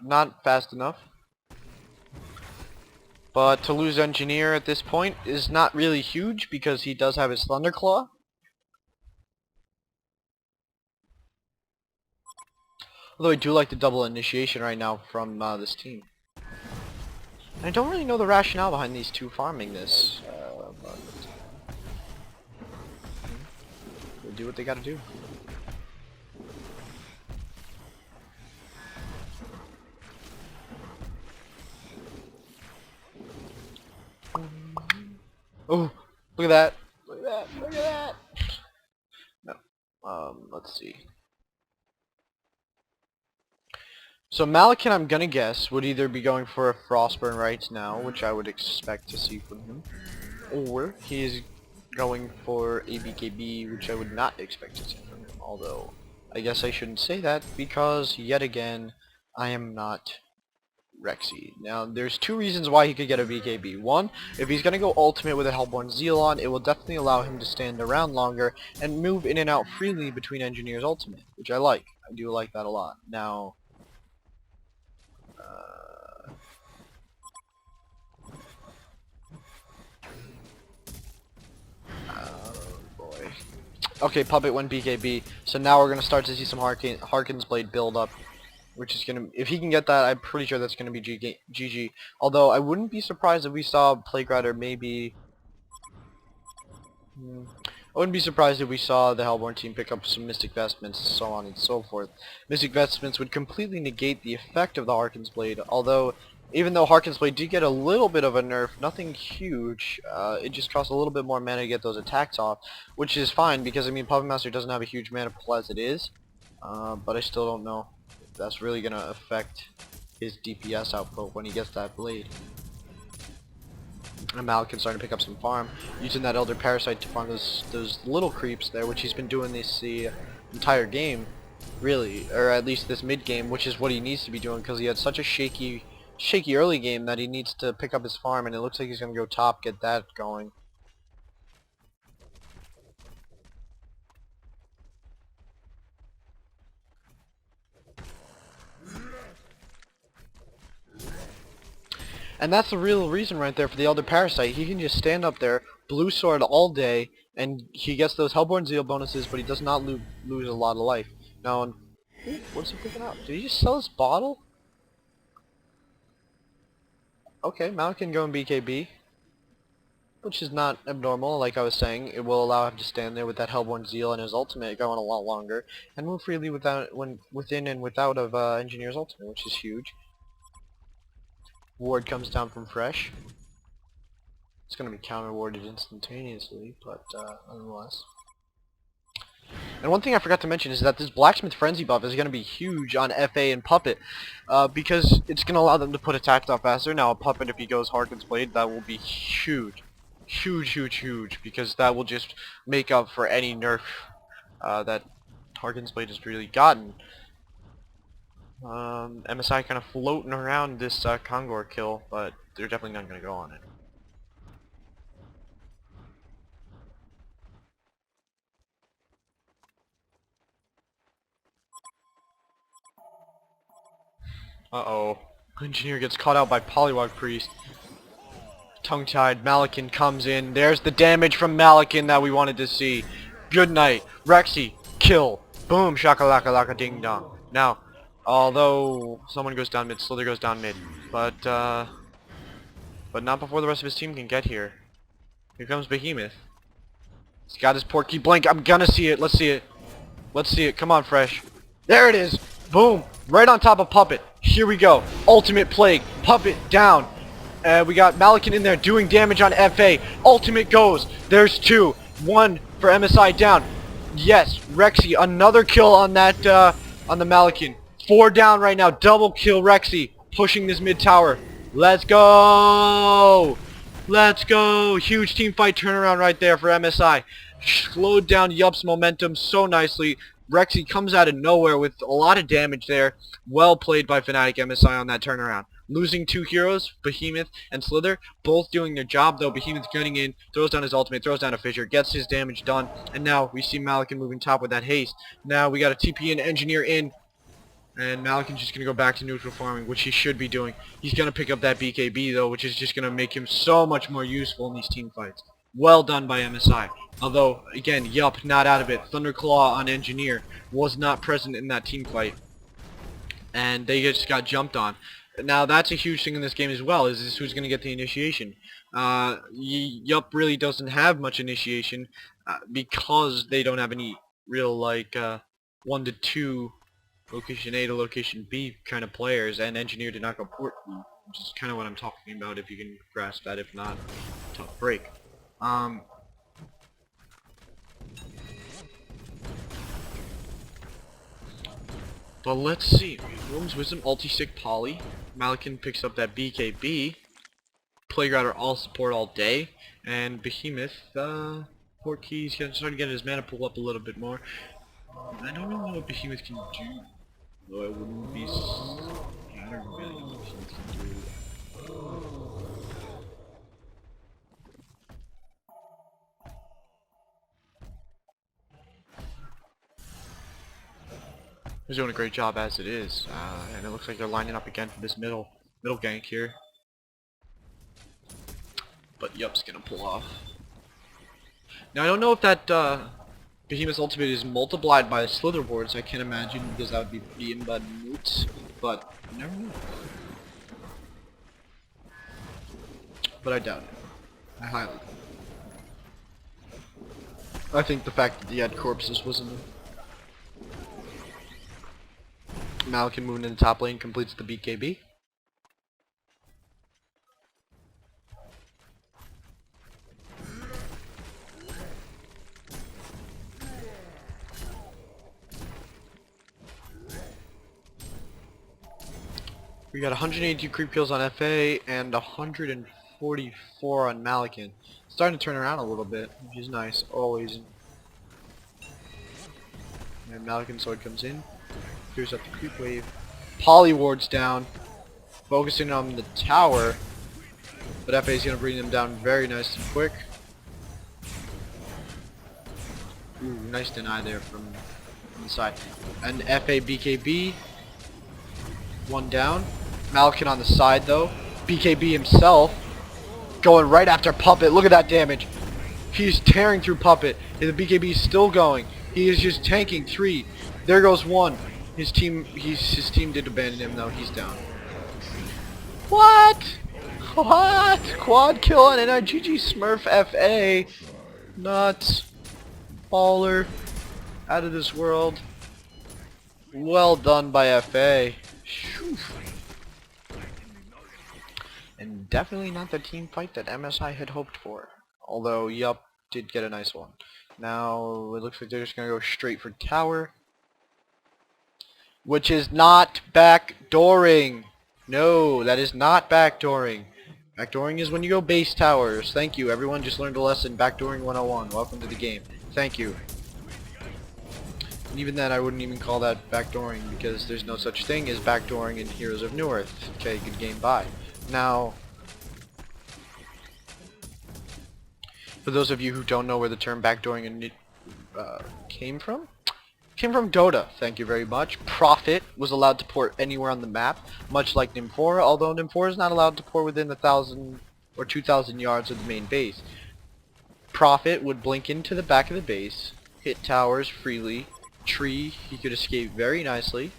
not fast enough. But to lose Engineer at this point is not really huge because he does have his Thunderclaw. Although I do like the double initiation right now from this team. I don't really know the rationale behind these two farming this, but they do what they gotta do. Oh, look at that! Look at that! Look at that! No. Let's see. So Malakin, I'm gonna guess, would either be going for a Frostburn right now, which I would expect to see from him, or he is going for a BKB, which I would not expect to see from him. Although, I guess I shouldn't say that, because, yet again, I am not Rexy. Now, there's two reasons why he could get a BKB. One, if he's going to go ultimate with a Hellborn Zealon, it will definitely allow him to stand around longer and move in and out freely between Engineer's ultimate, which I like. I do like that a lot. Now, boy. Okay, Puppet went BKB, so now we're going to start to see some Harkin's Blade build up. Which is gonna, if he can get that, I'm pretty sure that's gonna be GG. Although I wouldn't be surprised if we saw Plague or maybe. I wouldn't be surprised if we saw the Hellborn team pick up some Mystic Vestments, so on and so forth. Mystic Vestments would completely negate the effect of the Harkin's Blade. Although, even though Harkin's Blade did get a little bit of a nerf, nothing huge. It just costs a little bit more mana to get those attacks off, which is fine because I mean Puppet Master doesn't have a huge mana pool as it is. But I still don't know. That's really gonna affect his DPS output when he gets that blade. And Malakin's starting to pick up some farm, using that Elder Parasite to farm those little creeps there, which he's been doing this the entire game, really, or at least this mid game, which is what he needs to be doing because he had such a shaky early game that he needs to pick up his farm, and it looks like he's gonna go top, get that going. And that's the real reason right there for the Elder Parasite. He can just stand up there, blue sword all day, and he gets those Hellborn Zeal bonuses, but he does not lose a lot of life. Now, what's he picking up? Did he just sell his bottle? Okay, Malakin going BKB, which is not abnormal. Like I was saying, it will allow him to stand there with that Hellborn Zeal and his ultimate going a lot longer, and move freely within and without of Engineer's ultimate, which is huge. Ward comes down from Fresh. It's going to be counter-warded instantaneously, but nonetheless. And one thing I forgot to mention is that this Blacksmith Frenzy buff is going to be huge on FA and Puppet, because it's going to allow them to put attacks off faster. Now, a Puppet, if he goes Harkin's Blade, that will be huge. Huge, because that will just make up for any nerf that Harkin's Blade has really gotten. MSI kind of floating around this Kongor kill, but they're definitely not going to go on it. Uh-oh. Engineer gets caught out by Polywog Priest. Tongue-tied, Malakin comes in. There's the damage from Malakin that we wanted to see. Good night. Rexy, kill. Boom, shakalaka ding dong. Now, although someone goes down mid, Slither goes down mid. But not before the rest of his team can get here. Here comes Behemoth. He's got his Porky Blink. I'm gonna see it. Let's see it. Let's see it. Come on, Fresh. There it is. Boom. Right on top of Puppet. Here we go. Ultimate Plague. Puppet down. We got Malakin in there doing damage on FA. Ultimate goes. There's two. One for MSI down. Yes, Rexy. Another kill on that, on the Malakin. 4 down right now. Double kill Rexy. Pushing this mid tower. Let's go. Let's go. Huge team fight turnaround right there for MSI. Slowed down Yup's momentum so nicely. Rexy comes out of nowhere with a lot of damage there. Well played by Fnatic MSI on that turnaround. Losing 2 heroes, Behemoth and Slither, both doing their job though. Behemoth getting in, throws down his ultimate, throws down a Fissure, gets his damage done, and now we see Malakin moving top with that haste. Now we got a TP and Engineer in, And Malikin's just going to go back to neutral farming, which he should be doing. He's going to pick up that BKB, though, which is just going to make him so much more useful in these team fights. Well done by MSI. Although, again, yup, not out of it. Thunderclaw on Engineer was not present in that team fight. And they just got jumped on. Now, that's a huge thing in this game as well, is who's going to get the initiation. Yup really doesn't have much initiation because they don't have any real, like, 1 to 2 location A to location B kind of players, and Engineer did not go port B, which is kind of what I'm talking about, if you can grasp that. If not, tough break. But let's see. Wilm's Wisdom, Ulti-Stick, Poly. Malikin picks up that BKB. Playground are all support all day. And Behemoth, port keys, starting to get his mana pool up a little bit more. I don't really know what Behemoth can do. Though I wouldn't be... I don't really know what Behemoth can do. He's doing a great job as it is, and it looks like they're lining up again for this middle gank here. But Yup's gonna pull off. Now I don't know if that Behemoth's ultimate is multiplied by Slither boards. I can't imagine, because that would be pretty imbud moot. But you never know. But I doubt it. I highly doubt it. I think the fact that he had corpses wasn't. Malikin moving in the top lane completes the BKB. We got 182 creep kills on FA and 144 on Malikin. Starting to turn around a little bit, which is nice, always. And Malikin's sword comes in. Clears up the creep wave. Poly ward's down. Focusing on the tower. But FA is going to bring them down very nice and quick. Ooh, nice deny there from inside. And FA BKB. One down. Malikin on the side though. BKB himself. Going right after Puppet. Look at that damage. He's tearing through Puppet. And the BKB is still going. He is just tanking 3. There goes 1. His team did abandon him though. He's down. What? What? Quad kill on NIGG Smurf FA. Nuts. Baller. Out of this world. Well done by FA. Whew. And definitely not the team fight that MSI had hoped for. Although, yup, did get a nice one. Now, it looks like they're just going to go straight for tower. Which is not backdooring. No, that is not backdooring. Backdooring is when you go base towers. Thank you, everyone just learned a lesson. Backdooring 101. Welcome to the game. Thank you. And even then, I wouldn't even call that backdooring, because there's no such thing as backdooring in Heroes of Newerth. Okay, good game, bye. Now, for those of you who don't know where the term backdooring came from Dota, thank you very much. Prophet was allowed to port anywhere on the map, much like Nymphora, although Nymphora is not allowed to port within 1,000 or 2,000 yards of the main base. Prophet would blink into the back of the base, hit towers freely, tree, he could escape very nicely,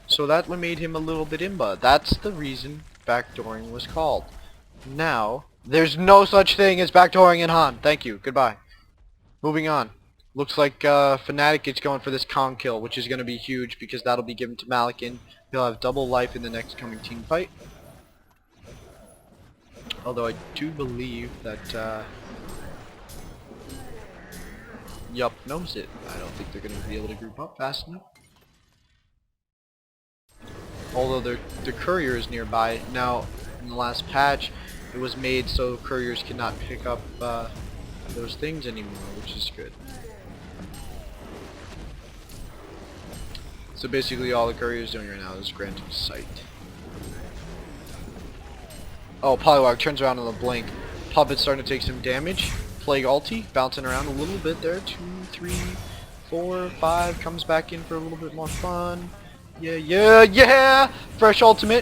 so that made him a little bit imba. That's the reason backdooring was called. Now, there's no such thing as backdooring in HoN. Thank you. Goodbye. Moving on. Looks like Fnatic is going for this Kong kill, which is going to be huge because that'll be given to Malikin. He'll have double life in the next coming team fight. Although I do believe that Yup knows it. I don't think they're going to be able to group up fast enough. Although the courier is nearby. Now, in the last patch, it was made so couriers cannot pick up those things anymore, which is good. So basically all the courier is doing right now is granting sight. Oh, Poliwag turns around in the blink. Puppet's starting to take some damage. Plague ulti, bouncing around a little bit there. 2, 3, 4, 5, comes back in for a little bit more fun. Yeah, yeah, yeah! Fresh ultimate.